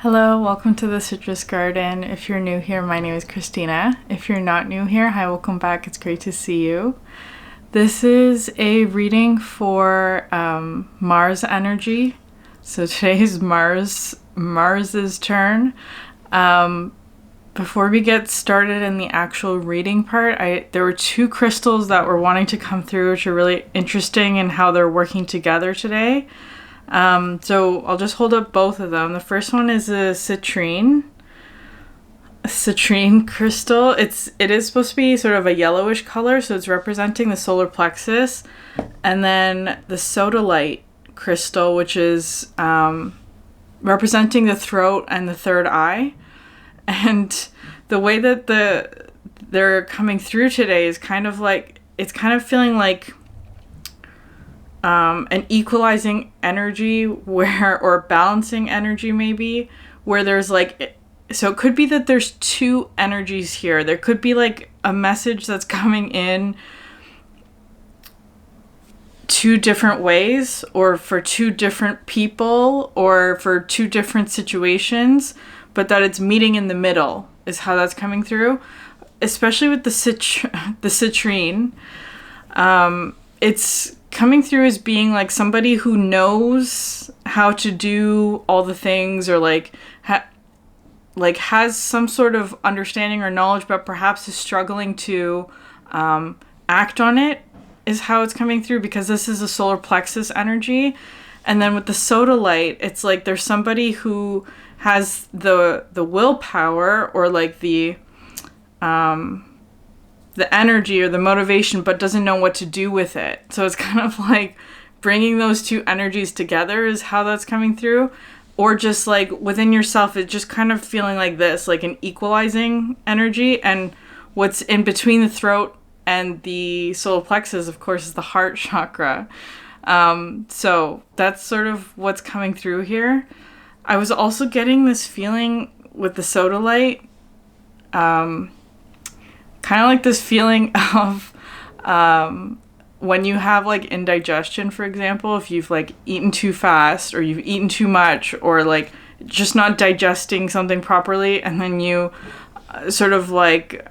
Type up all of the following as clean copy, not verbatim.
Hello, welcome to the Citrus Garden. If you're new here, my name is Christina. If you're not new here, hi, welcome back. It's great to see you. This is a reading for Mars energy. So today is Mars's turn. Before we get started in the actual reading part, there were two crystals that were wanting to come through, which are really interesting in how they're working together today. So I'll just hold up both of them. The first one is a citrine crystal. It is supposed to be sort of a yellowish color, so it's representing the solar plexus. And then the sodalite crystal, which is representing the throat and the third eye. And the way that they're coming through today is kind of feeling like an equalizing energy or balancing energy maybe, where there's so it could be that there's two energies here. There could be like a message that's coming in two different ways, or for two different people, or for two different situations, but that it's meeting in the middle is how that's coming through, especially with the citrine. It's coming through as being like somebody who knows how to do all the things, or has some sort of understanding or knowledge, but perhaps is struggling to act on it, is how it's coming through, because this is a solar plexus energy. And then with the sodalite, it's like there's somebody who has the willpower, or like the energy or the motivation, but doesn't know what to do with it. So it's kind of like bringing those two energies together is how that's coming through. Or just like within yourself, it's just kind of feeling like this, like an equalizing energy. And what's in between the throat and the solar plexus, of course, is the heart chakra. So that's sort of what's coming through here. I was also getting this feeling with the sodalite, kind of like this feeling of when you have like indigestion, for example, if you've like eaten too fast, or you've eaten too much, or like just not digesting something properly, and then you sort of like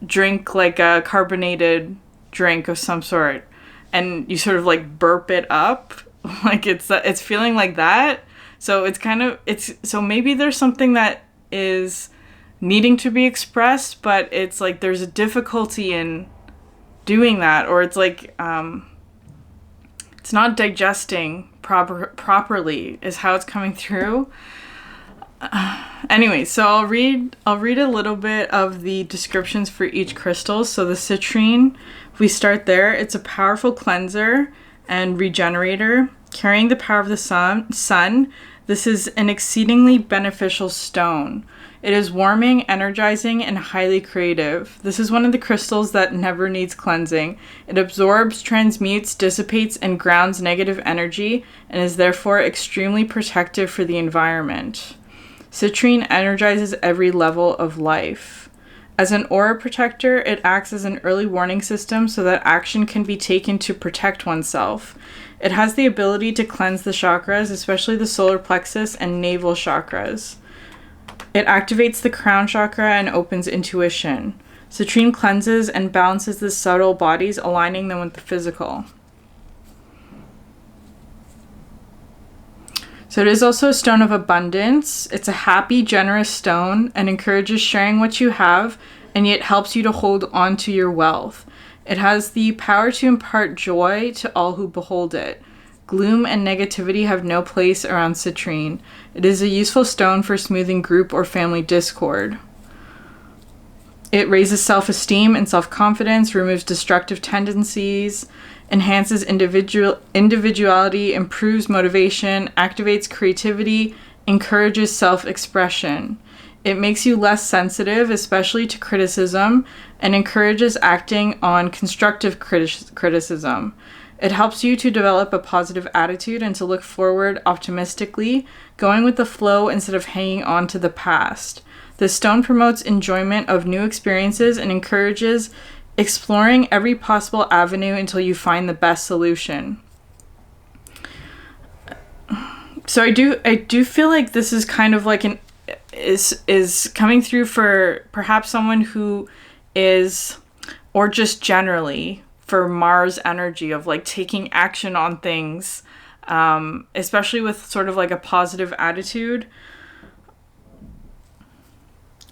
drink like a carbonated drink of some sort, and you sort of like burp it up, like it's feeling like that. So so maybe there's something that is needing to be expressed, but it's like there's a difficulty in doing that, or it's like it's not digesting properly is how it's coming through. Anyway, so I'll read a little bit of the descriptions for each crystal. So the citrine, if we start there, it's a powerful cleanser and regenerator, carrying the power of the sun. This is an exceedingly beneficial stone. It is warming, energizing, and highly creative. This is one of the crystals that never needs cleansing. It absorbs, transmutes, dissipates, and grounds negative energy, and is therefore extremely protective for the environment. Citrine energizes every level of life. As an aura protector, it acts as an early warning system so that action can be taken to protect oneself. It has the ability to cleanse the chakras, especially the solar plexus and navel chakras. It activates the crown chakra and opens intuition. Citrine cleanses and balances the subtle bodies, aligning them with the physical. So it is also a stone of abundance. It's a happy, generous stone and encourages sharing what you have, and yet helps you to hold on to your wealth. It has the power to impart joy to all who behold it. Gloom and negativity have no place around citrine. It is a useful stone for smoothing group or family discord. It raises self-esteem and self-confidence, removes destructive tendencies, enhances individuality, improves motivation, activates creativity, encourages self-expression. It makes you less sensitive, especially to criticism, and encourages acting on constructive criticism. It helps you to develop a positive attitude and to look forward optimistically, going with the flow instead of hanging on to the past. The stone promotes enjoyment of new experiences and encourages exploring every possible avenue until you find the best solution. So I do feel like this is kind of like is coming through for perhaps someone who is, or just generally for Mars energy of like taking action on things, especially with sort of like a positive attitude.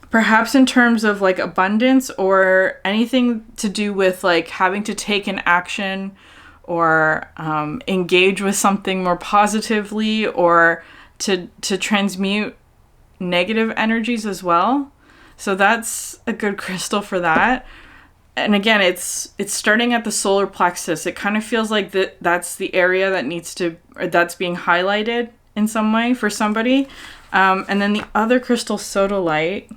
Perhaps in terms of like abundance or anything to do with like having to take an action or engage with something more positively, or to transmute negative energies as well. So that's a good crystal for that. And again, it's starting at the solar plexus. It kind of feels like that's the area that needs to, or that's being highlighted in some way for somebody. And then the other crystal, sodalite.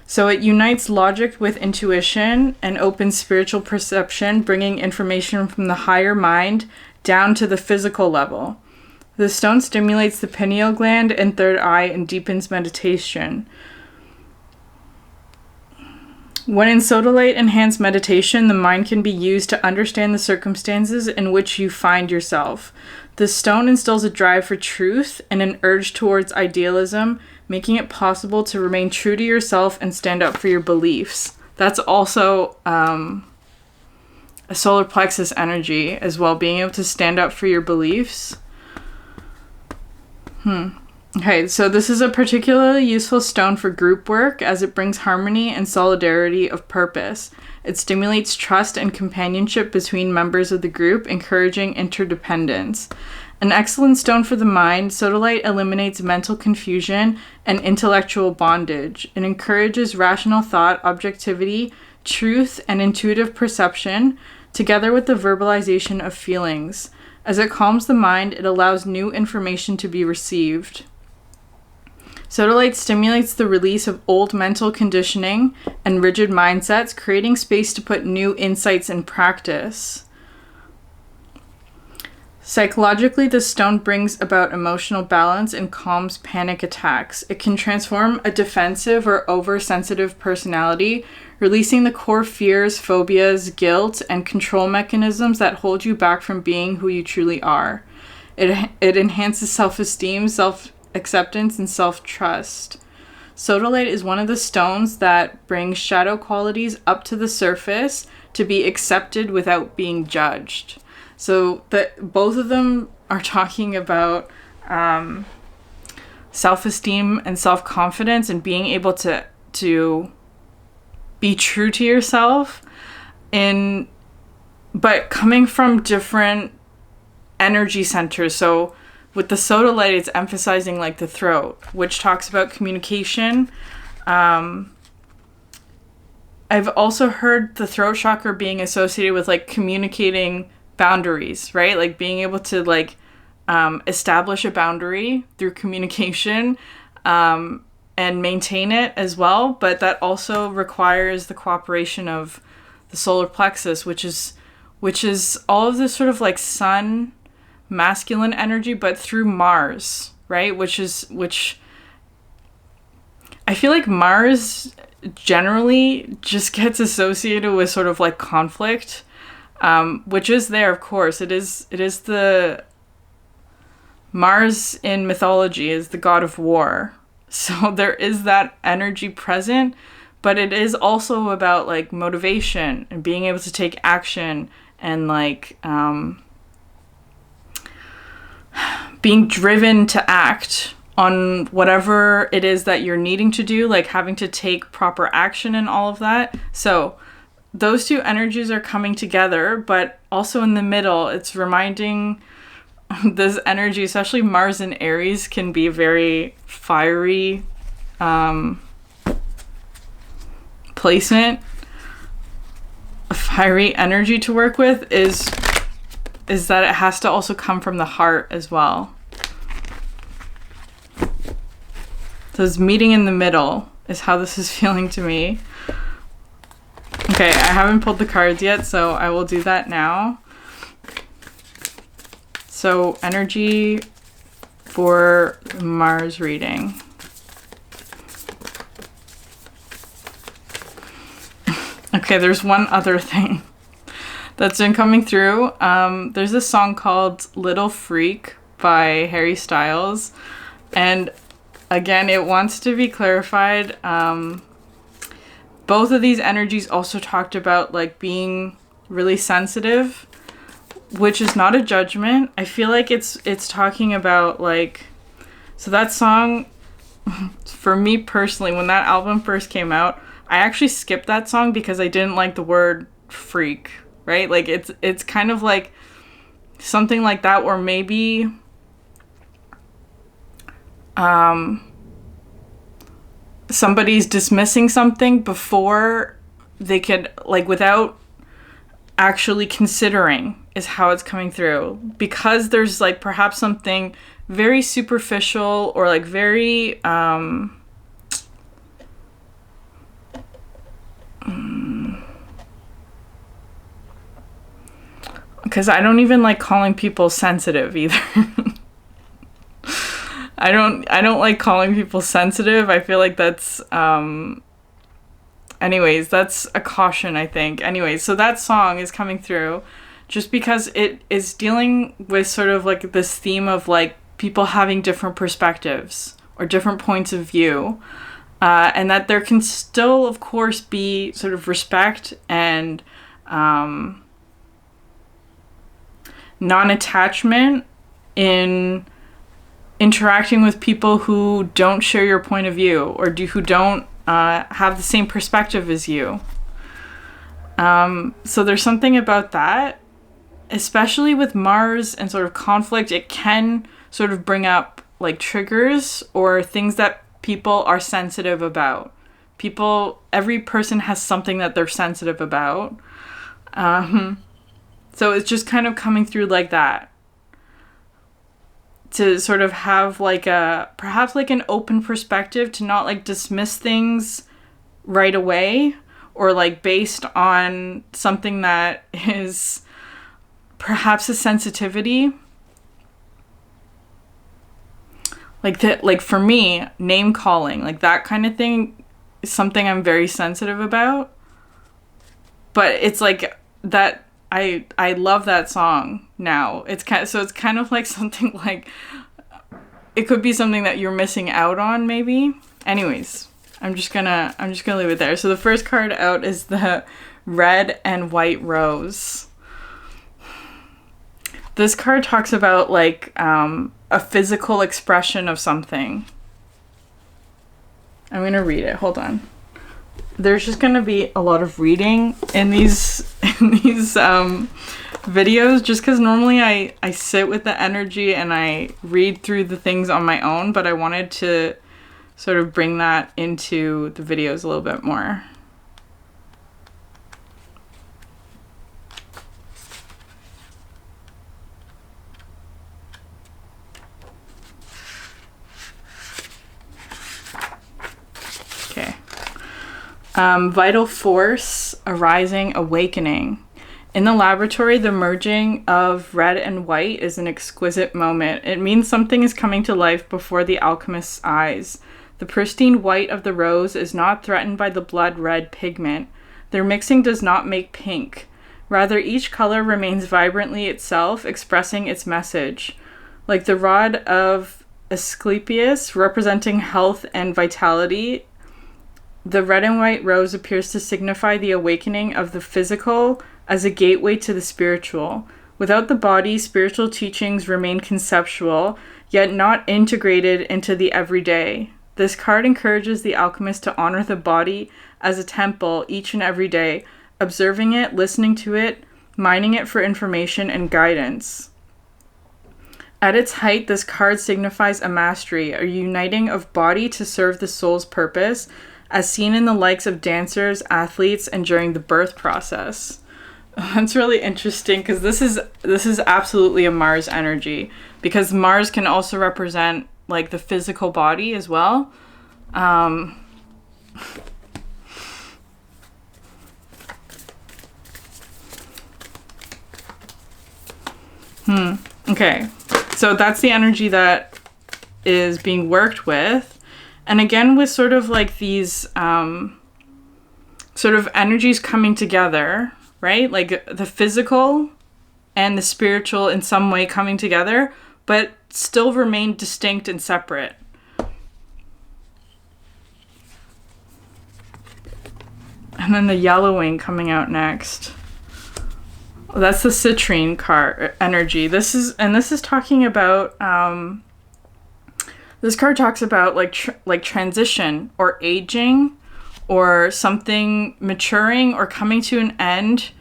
So it unites logic with intuition and opens spiritual perception, bringing information from the higher mind down to the physical level. The stone stimulates the pineal gland and third eye and deepens meditation. When in sodalite-enhanced meditation, the mind can be used to understand the circumstances in which you find yourself. The stone instills a drive for truth and an urge towards idealism, making it possible to remain true to yourself and stand up for your beliefs. That's also a solar plexus energy as well, being able to stand up for your beliefs. Okay, so this is a particularly useful stone for group work as it brings harmony and solidarity of purpose. It stimulates trust and companionship between members of the group, encouraging interdependence. An excellent stone for the mind, sodalite eliminates mental confusion and intellectual bondage. It encourages rational thought, objectivity, truth, and intuitive perception, together with the verbalization of feelings. As it calms the mind, it allows new information to be received. Sodalite stimulates the release of old mental conditioning and rigid mindsets, creating space to put new insights in practice. Psychologically, the stone brings about emotional balance and calms panic attacks. It can transform a defensive or oversensitive personality, releasing the core fears, phobias, guilt, and control mechanisms that hold you back from being who you truly are. It enhances self-esteem, self-acceptance, and self-trust. Sodalite is one of the stones that brings shadow qualities up to the surface to be accepted without being judged. So both of them are talking about self-esteem and self-confidence and being able to be true to yourself, but coming from different energy centers. So with the sodalite, it's emphasizing like the throat, which talks about communication. I've also heard the throat chakra being associated with like communicating boundaries, right? Like being able to like establish a boundary through communication and maintain it as well. But that also requires the cooperation of the solar plexus, which is all of this sort of like sun masculine energy, but through Mars, right? Which I feel like Mars generally just gets associated with sort of like conflict. Which is there, of course. It is the Mars in mythology is the god of war. So there is that energy present, but it is also about like motivation and being able to take action and like being driven to act on whatever it is that you're needing to do, like having to take proper action and all of that. So those two energies are coming together, but also in the middle, it's reminding this energy, especially Mars and Aries, can be very fiery placement. A fiery energy to work with is that it has to also come from the heart as well. So this meeting in the middle is how this is feeling to me. Okay, I haven't pulled the cards yet, so I will do that now. So, energy for the Mars reading. Okay, there's one other thing that's been coming through. There's this song called Little Freak by Harry Styles. And again, it wants to be clarified. Both of these energies also talked about like being really sensitive, which is not a judgment. I feel like it's talking about like, so that song, for me personally, when that album first came out, I actually skipped that song because I didn't like the word freak, right? Like it's kind of like something like that, or maybe somebody's dismissing something before they could, like, without actually considering is how it's coming through, because there's like perhaps something very superficial or like very because I don't even like calling people sensitive either. I don't like calling people sensitive. I feel like that's anyways, that's a caution, I think. Anyways, so that song is coming through just because it is dealing with sort of like this theme of like people having different perspectives or different points of view, and that there can still, of course, be sort of respect and non-attachment in interacting with people who don't share your point of view or who don't have the same perspective as you. So there's something about that, especially with Mars and sort of conflict. It can sort of bring up like triggers or things that people are sensitive about. Every person has something that they're sensitive about. So it's just kind of coming through like that, to sort of have like perhaps like an open perspective, to not like dismiss things right away, or like based on something that is perhaps a sensitivity. Like that, like for me, name calling, like that kind of thing is something I'm very sensitive about. But it's like that, I love that song now. It's kind of like something like, it could be something that you're missing out on maybe. Anyways, I'm just gonna leave it there. So the first card out is the Red and White Rose. This card talks about like a physical expression of something. I'm gonna read it. Hold on. There's just gonna be a lot of reading in these videos, just because normally I sit with the energy and I read through the things on my own, but I wanted to sort of bring that into the videos a little bit more. Okay. Vital force, arising, awakening. In the laboratory, the merging of red and white is an exquisite moment. It means something is coming to life before the alchemist's eyes. The pristine white of the rose is not threatened by the blood red pigment. Their mixing does not make pink. Rather, each color remains vibrantly itself, expressing its message. Like the rod of Asclepius, representing health and vitality, the red and white rose appears to signify the awakening of the physical as a gateway to the spiritual. Without the body, spiritual teachings remain conceptual, yet not integrated into the everyday. This card encourages the alchemist to honor the body as a temple each and every day, observing it, listening to it, mining it for information and guidance. At its height, this card signifies a mastery, a uniting of body to serve the soul's purpose, as seen in the likes of dancers, athletes, and during the birth process. That's really interesting, because this is absolutely a Mars energy, because Mars can also represent like the physical body as well. Okay, so that's the energy that is being worked with, and again with sort of like these sort of energies coming together. Right? Like the physical and the spiritual in some way coming together, but still remain distinct and separate. And then the yellowing coming out next. That's the citrine card energy. This is talking about this card talks about like transition or aging or something maturing or coming to an end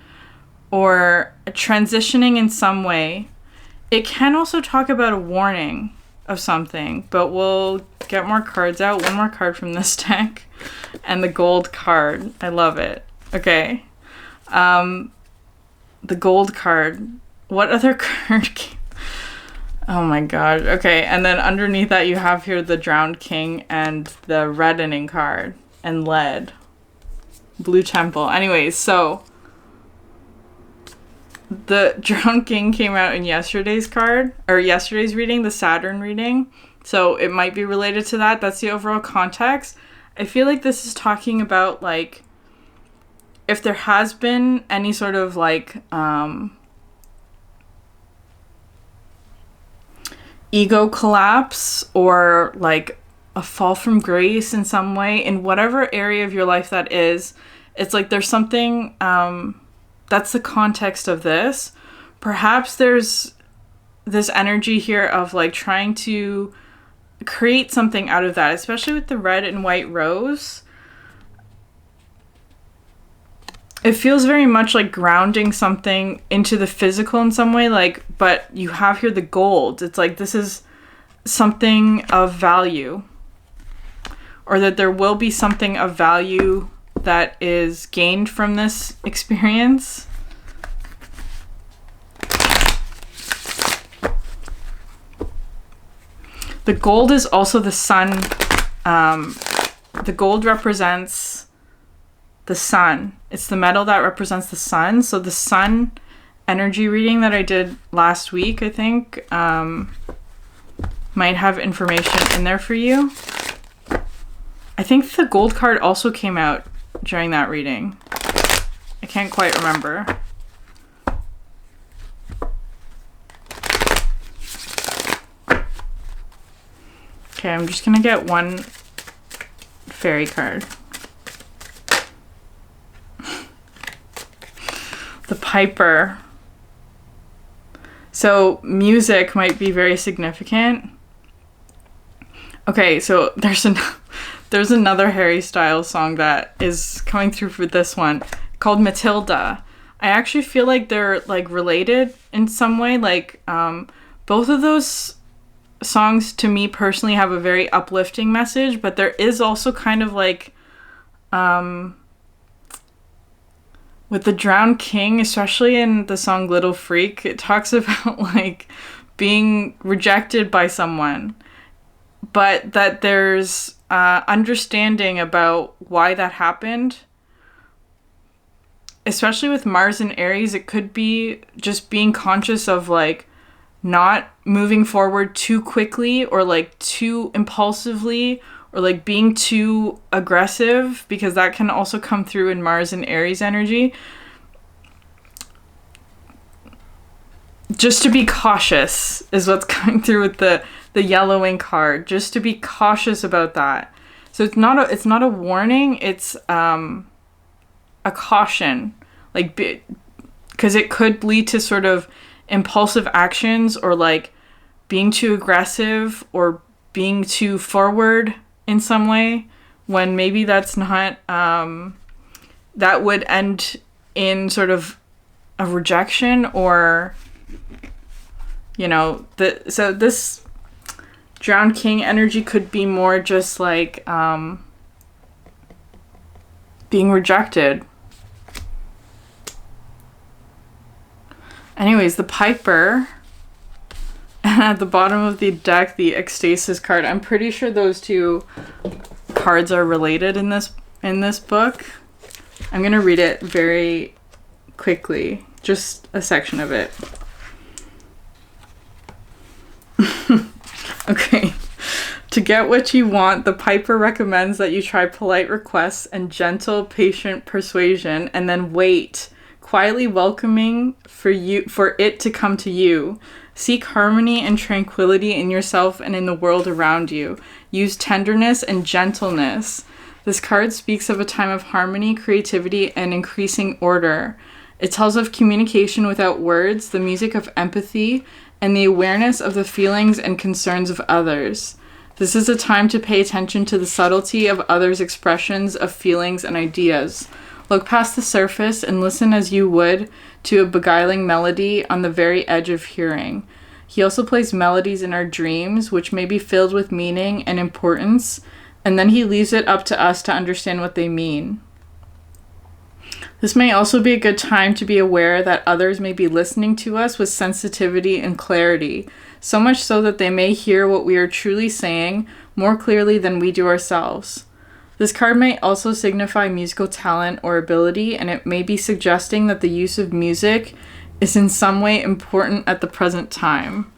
or transitioning in some way. It can also talk about a warning of something, but we'll get more cards out. One more card from this deck and the gold card. I love it. Okay. The gold card. What other card? Oh my god. Okay, and then underneath that you have here the Drowned King and the reddening card and lead. Blue Temple. Anyways, so the Drowned King came out in yesterday's reading, the Saturn reading. So it might be related to that. That's the overall context. I feel like this is talking about like if there has been any sort of like ego collapse or like a fall from grace in some way, in whatever area of your life that is, it's like there's something, that's the context of this. Perhaps there's this energy here of like trying to create something out of that, especially with the red and white rose. It feels very much like grounding something into the physical in some way, like, but you have here the gold. It's like this is something of value, or that there will be something of value that is gained from this experience. The gold is also the sun. The gold represents the sun. It's the metal that represents the sun. So the sun energy reading that I did last week, I think, might have information in there for you. I think the gold card also came out during that reading. I can't quite remember. Okay, I'm just gonna get one fairy card. The Piper. So music might be very significant. Okay, so there's another Harry Styles song that is coming through for this one called Matilda. I actually feel like they're like related in some way. Like both of those songs to me personally have a very uplifting message, but there is also kind of like with the Drowned King, especially in the song Little Freak, it talks about like being rejected by someone, but that there's understanding about why that happened. Especially with Mars and Aries, it could be just being conscious of like not moving forward too quickly or like too impulsively or like being too aggressive, because that can also come through in Mars and Aries energy. Just to be cautious is what's coming through with the yellowing card. Just to be cautious about that. So it's not a warning, it's a caution, like, because it could lead to sort of impulsive actions or like being too aggressive or being too forward in some way, when maybe that's not, that would end in sort of a rejection or, you know, so this Drowned King energy could be more just like being rejected. Anyways, the Piper, and at the bottom of the deck, the Ecstasis card. I'm pretty sure those two cards are related in this book. I'm gonna read it very quickly, just a section of it. Okay. To get what you want, the Piper recommends that you try polite requests and gentle, patient persuasion, and then wait, quietly welcoming for it to come to you. Seek harmony and tranquility in yourself and in the world around you. Use tenderness and gentleness. This card speaks of a time of harmony, creativity, and increasing order. It tells of communication without words, the music of empathy, and the awareness of the feelings and concerns of others. This is a time to pay attention to the subtlety of others' expressions of feelings and ideas. Look past the surface and listen as you would to a beguiling melody on the very edge of hearing. He also plays melodies in our dreams, which may be filled with meaning and importance, and then he leaves it up to us to understand what they mean. This may also be a good time to be aware that others may be listening to us with sensitivity and clarity, so much so that they may hear what we are truly saying more clearly than we do ourselves. This card may also signify musical talent or ability, and it may be suggesting that the use of music is in some way important at the present time.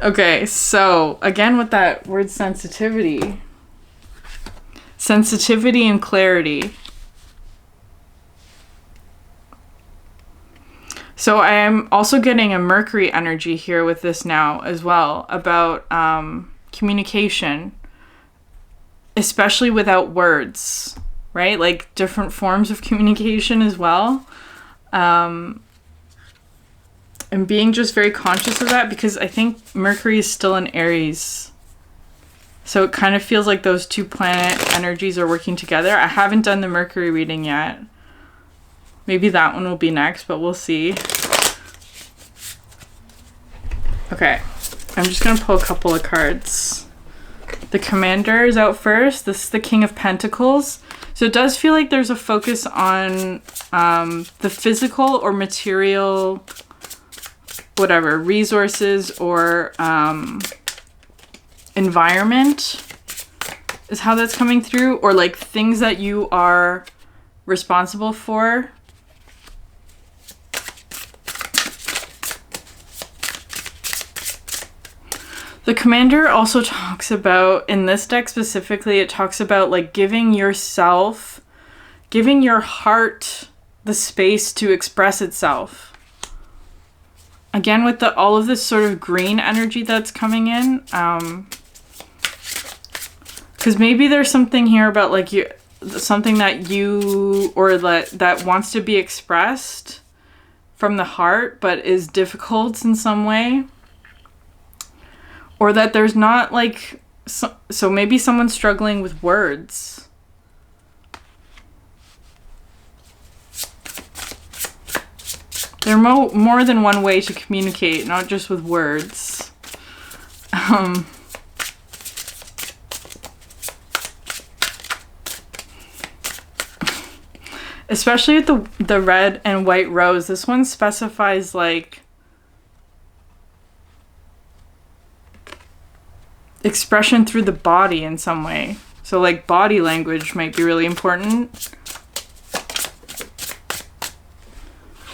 Okay, so again with that word sensitivity. Sensitivity and clarity. So I am also getting a Mercury energy here with this now as well about communication, especially without words, right? Like different forms of communication as well. And being just very conscious of that, because I think Mercury is still in Aries. So it kind of feels like those two planet energies are working together. I haven't done the Mercury reading yet. Maybe that one will be next, but we'll see. Okay, I'm just going to pull a couple of cards. The Commander is out first. This is the King of Pentacles. So it does feel like there's a focus on the physical or material, whatever, resources or environment is how that's coming through, or like things that you are responsible for. The Commander also talks about, in this deck specifically, it talks about like giving yourself, giving your heart the space to express itself. Again, with all of this sort of green energy that's coming in, because maybe there's something here about like something that you, or that wants to be expressed from the heart, but is difficult in some way. Or that there's not like, so maybe someone's struggling with words. There are more than one way to communicate, not just with words. Especially with the red and white rose. This one specifies like expression through the body in some way. So like body language might be really important.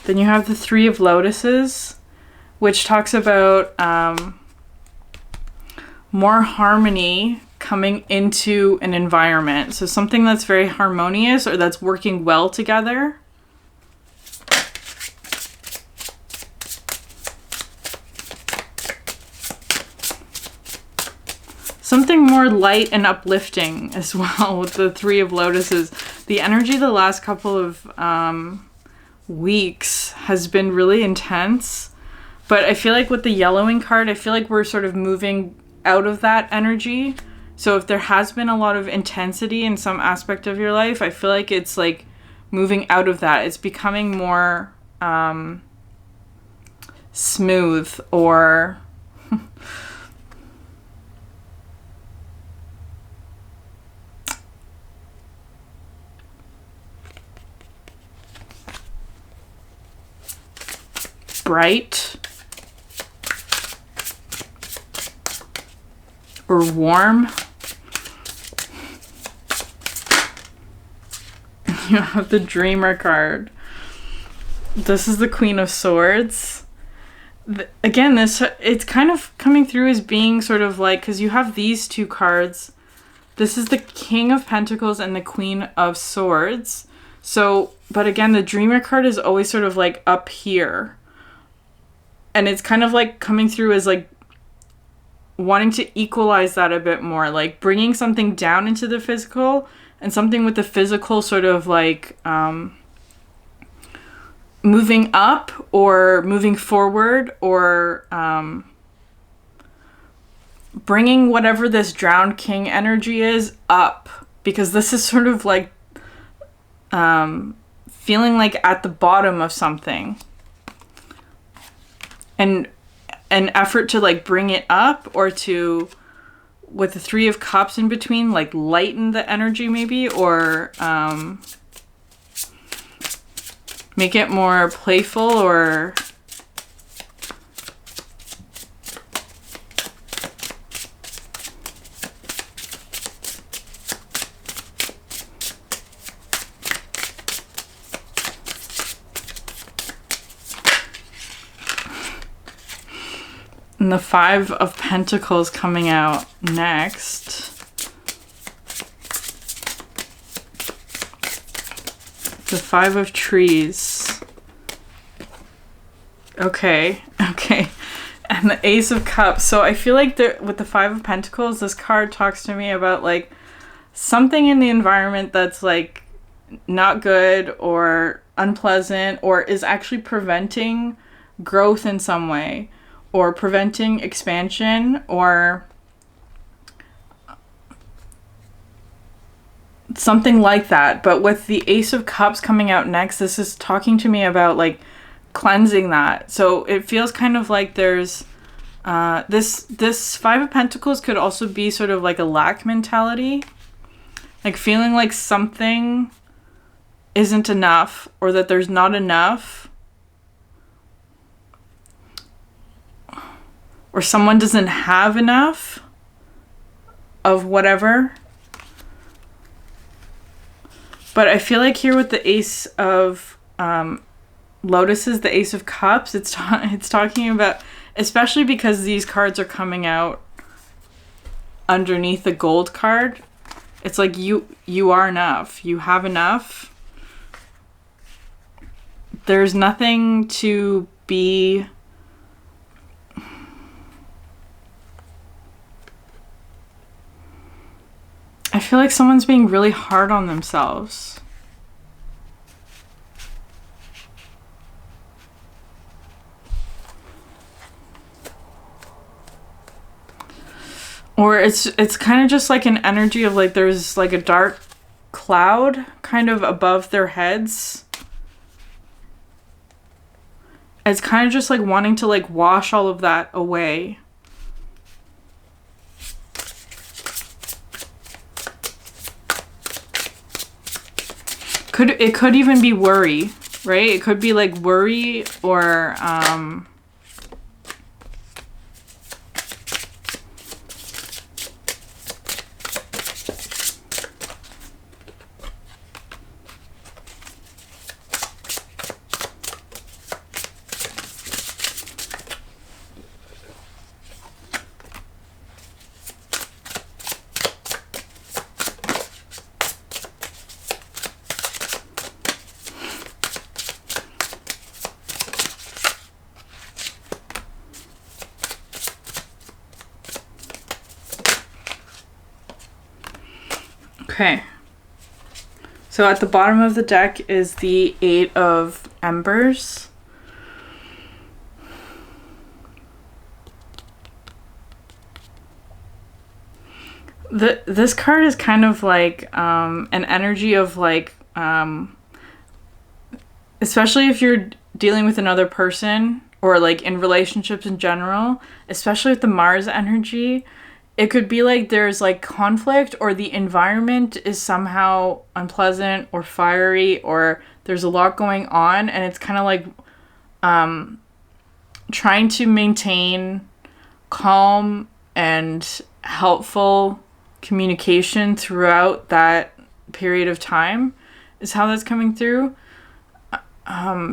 Then you have the Three of Lotuses, which talks about more harmony coming into an environment. So something that's very harmonious or that's working well together. Something more light and uplifting as well with the Three of Lotuses. The energy the last couple of weeks has been really intense. But I feel like with the yellowing card, I feel like we're sort of moving out of that energy. So if there has been a lot of intensity in some aspect of your life, I feel like it's like moving out of that. It's becoming more smooth or... bright or warm. You have the Dreamer card. This is the Queen of Swords. Again, it's kind of coming through as being sort of like, because you have these two cards. This is the King of Pentacles and the Queen of Swords. So, but again, the Dreamer card is always sort of like up here. And it's kind of like coming through as like wanting to equalize that a bit more, like bringing something down into the physical and something with the physical sort of like moving up or moving forward, or bringing whatever this drowned king energy is up, because this is sort of like feeling like at the bottom of something, and an effort to like bring it up, or to, with the Three of Cups in between, like lighten the energy maybe, or make it more playful, or and the Five of Pentacles coming out next. The Five of Trees. Okay. And the Ace of Cups. So I feel like with the Five of Pentacles, this card talks to me about like something in the environment that's like not good or unpleasant, or is actually preventing growth in some way, or preventing expansion, or something like that. But with the Ace of Cups coming out next, this is talking to me about like cleansing that. So it feels kind of like there's this Five of Pentacles could also be sort of like a lack mentality, like feeling like something isn't enough, or that there's not enough, or someone doesn't have enough of whatever. But I feel like here with the Ace of Lotuses, the Ace of Cups, it's talking about, especially because these cards are coming out underneath the gold card, it's like you are enough. You have enough. There's nothing to be I feel like someone's being really hard on themselves. Or it's kind of just like an energy of like there's like a dark cloud kind of above their heads. It's kind of just like wanting to like wash all of that away. It could even be worry, right? It could be like worry, or okay. So at the bottom of the deck is the Eight of Embers. This card is kind of like an energy of like, especially if you're dealing with another person, or like in relationships in general, especially with the Mars energy, it could be like there's like conflict, or the environment is somehow unpleasant or fiery, or there's a lot going on, and it's kind of like trying to maintain calm and helpful communication throughout that period of time is how that's coming through.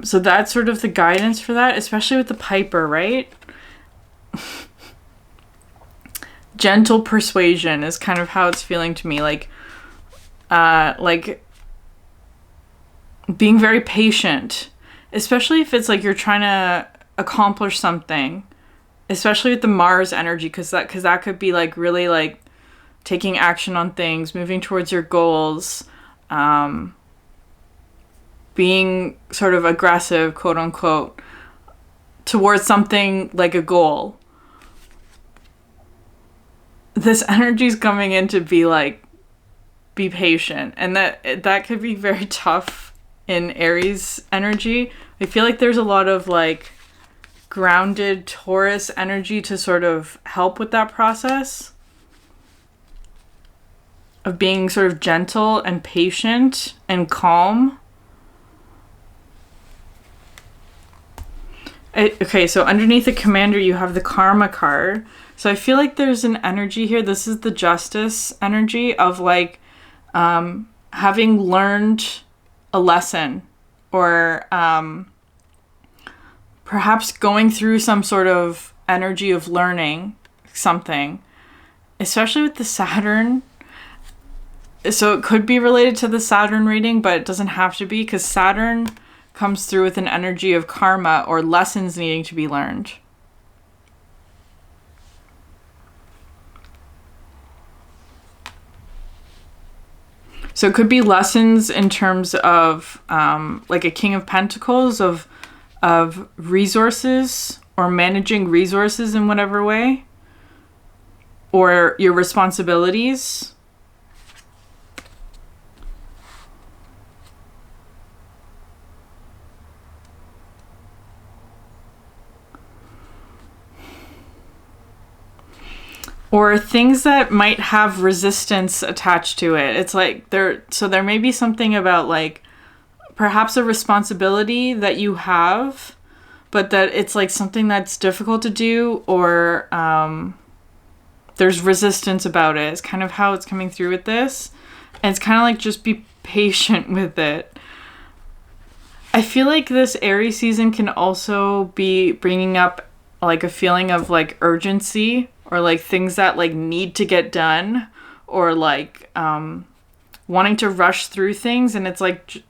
So that's sort of the guidance for that, especially with the Piper, right? Gentle persuasion is kind of how it's feeling to me. Like being very patient, especially if it's like you're trying to accomplish something, especially with the Mars energy, because that could be like really like taking action on things, moving towards your goals, being sort of aggressive, quote unquote, towards something like a goal. This energy is coming in to be like, be patient, and that could be very tough in Aries energy. I feel like there's a lot of like grounded Taurus energy to sort of help with that process of being sort of gentle and patient and calm. Okay, so underneath the Commander, you have the Karma card. So I feel like there's an energy here. This is the Justice energy of like having learned a lesson, or perhaps going through some sort of energy of learning something, especially with the Saturn. So it could be related to the Saturn reading, but it doesn't have to be, because Saturn comes through with an energy of karma or lessons needing to be learned. So it could be lessons in terms of like a King of Pentacles of resources, or managing resources in whatever way, or your responsibilities. Or things that might have resistance attached to it. It's like there may be something about like perhaps a responsibility that you have, but that it's like something that's difficult to do, or there's resistance about it. It's kind of how it's coming through with this. And it's kind of like, just be patient with it. I feel like this Aries season can also be bringing up like a feeling of like urgency, or like things that like need to get done, or like wanting to rush through things. And it's like,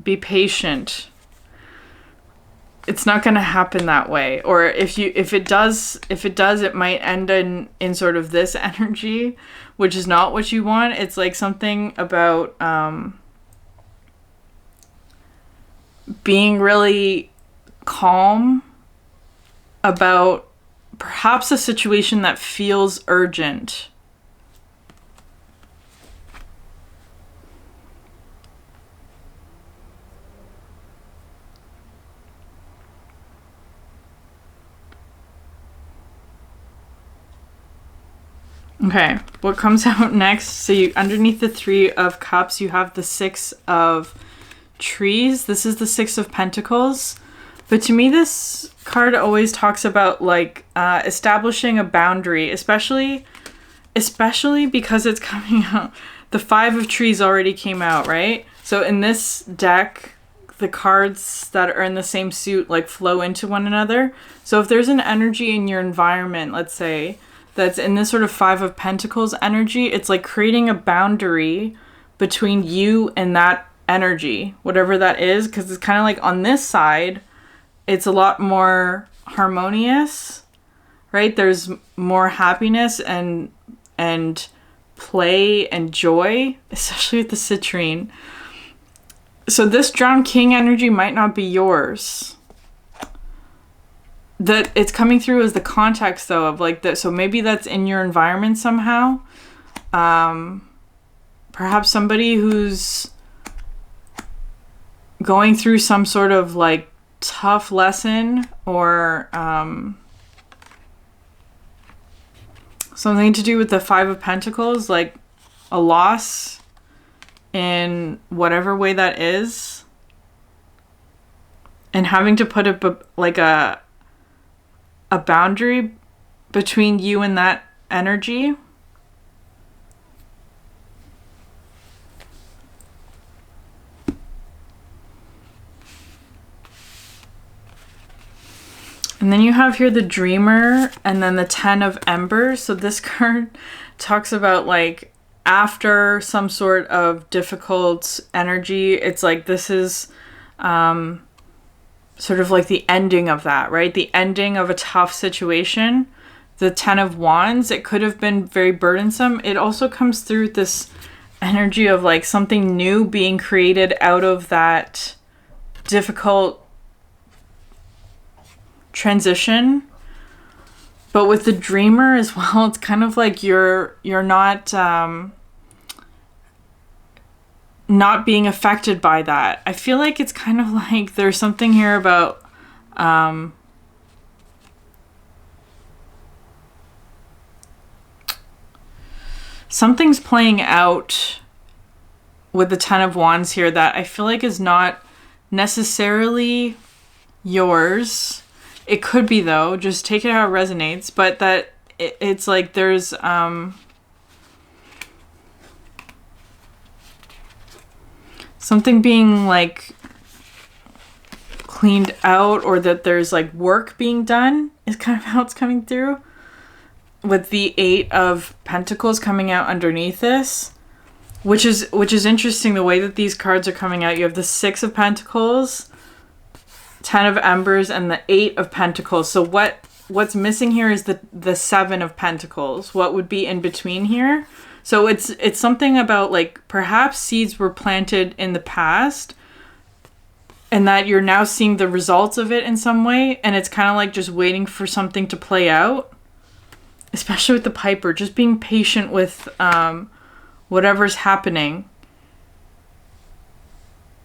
be patient. It's not going to happen that way. Or if it does, it might end in sort of this energy, which is not what you want. It's like something about being really calm about perhaps a situation that feels urgent. Okay, what comes out next? So you, underneath the 3 of Cups, you have the 6 of Trees. This is the 6 of Pentacles. But to me, this card always talks about like establishing a boundary, especially because it's coming out. The 5 of Trees already came out, right? So in this deck, the cards that are in the same suit like flow into one another. So if there's an energy in your environment, let's say, that's in this sort of 5 of Pentacles energy, it's like creating a boundary between you and that energy, whatever that is, because it's kind of like on this side, it's a lot more harmonious, right? There's more happiness and play and joy, especially with the citrine. So this Drowned King energy might not be yours. That it's coming through as the context though of like that. So maybe that's in your environment somehow. Perhaps somebody who's going through some sort of like tough lesson, or something to do with the 5 of Pentacles, like a loss in whatever way that is, and having to put a boundary between you and that energy. And then you have here the Dreamer, and then the 10 of Embers. So this card talks about like after some sort of difficult energy. It's like this is sort of like the ending of that, right? The ending of a tough situation. The 10 of Wands, it could have been very burdensome. It also comes through this energy of like something new being created out of that difficult transition. But with the Dreamer as well, it's kind of like you're not being affected by that. I feel like it's kind of like there's something here about something's playing out with the 10 of Wands here that I feel like is not necessarily yours. It could be though, just take it how it resonates, but that it's like there's something being like cleaned out, or that there's like work being done is kind of how it's coming through, with the 8 of Pentacles coming out underneath this, which is interesting the way that these cards are coming out. You have the 6 of Pentacles, 10 of Embers, and the 8 of Pentacles. So what's missing here is the 7 of Pentacles. What would be in between here? So it's something about like perhaps seeds were planted in the past and that you're now seeing the results of it in some way, and it's kind of like just waiting for something to play out. Especially with the Piper, just being patient with whatever's happening.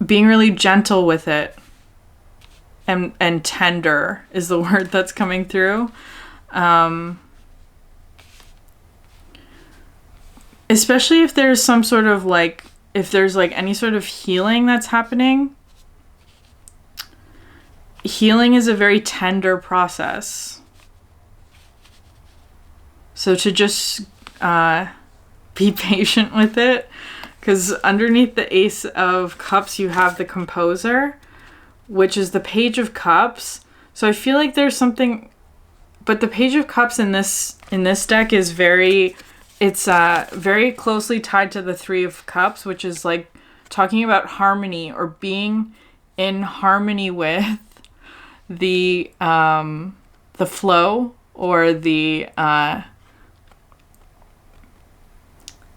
Being really gentle with it. And tender is the word that's coming through. Especially if there's some sort of like, if there's like any sort of healing that's happening. Healing is a very tender process. So to just be patient with it, because underneath the Ace of Cups, you have the Composer, which is the Page of Cups. So I feel like there's something, but the Page of Cups in this deck is very closely tied to the 3 of Cups, which is like talking about harmony or being in harmony with the flow or the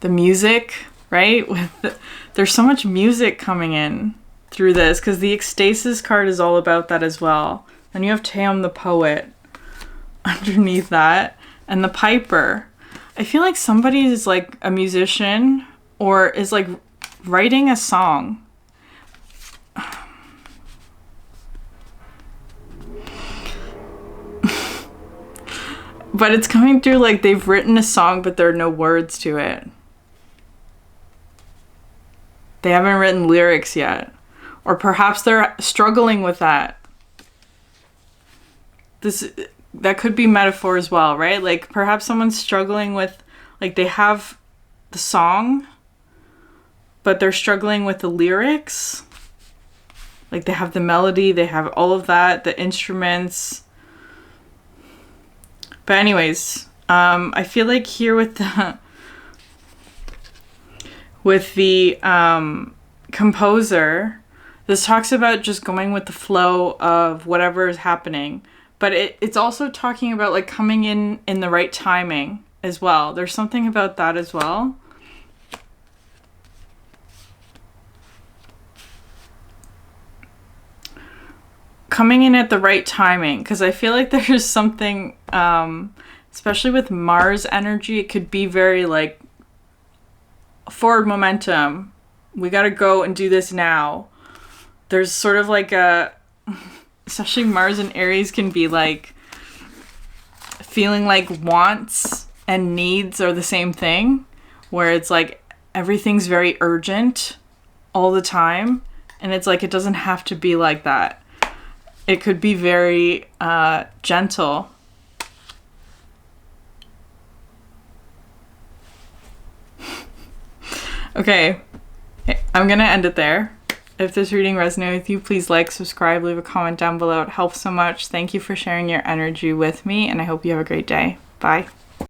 music, right? There's so much music coming in through this, because the Ecstasis card is all about that as well. And you have Taeum the Poet underneath that, and the Piper. I feel like somebody is like a musician or is like writing a song. But it's coming through like they've written a song, but there are no words to it. They haven't written lyrics yet. Or perhaps they're struggling with that. That could be metaphor as well, right? Like perhaps someone's struggling with, like they have the song, but they're struggling with the lyrics. Like they have the melody, they have all of that, the instruments. But anyways, I feel like here with the Composer, this talks about just going with the flow of whatever is happening. But it's also talking about like coming in the right timing as well. There's something about that as well. Coming in at the right timing, because I feel like there's something, especially with Mars energy, it could be very like forward momentum. We got to go and do this now. There's sort of like especially Mars and Aries can be like feeling like wants and needs are the same thing, where it's like everything's very urgent all the time, and it's like it doesn't have to be like that. It could be very gentle. Okay, I'm gonna end it there. If this reading resonated with you, please like, subscribe, leave a comment down below. It helps so much. Thank you for sharing your energy with me, and I hope you have a great day. Bye.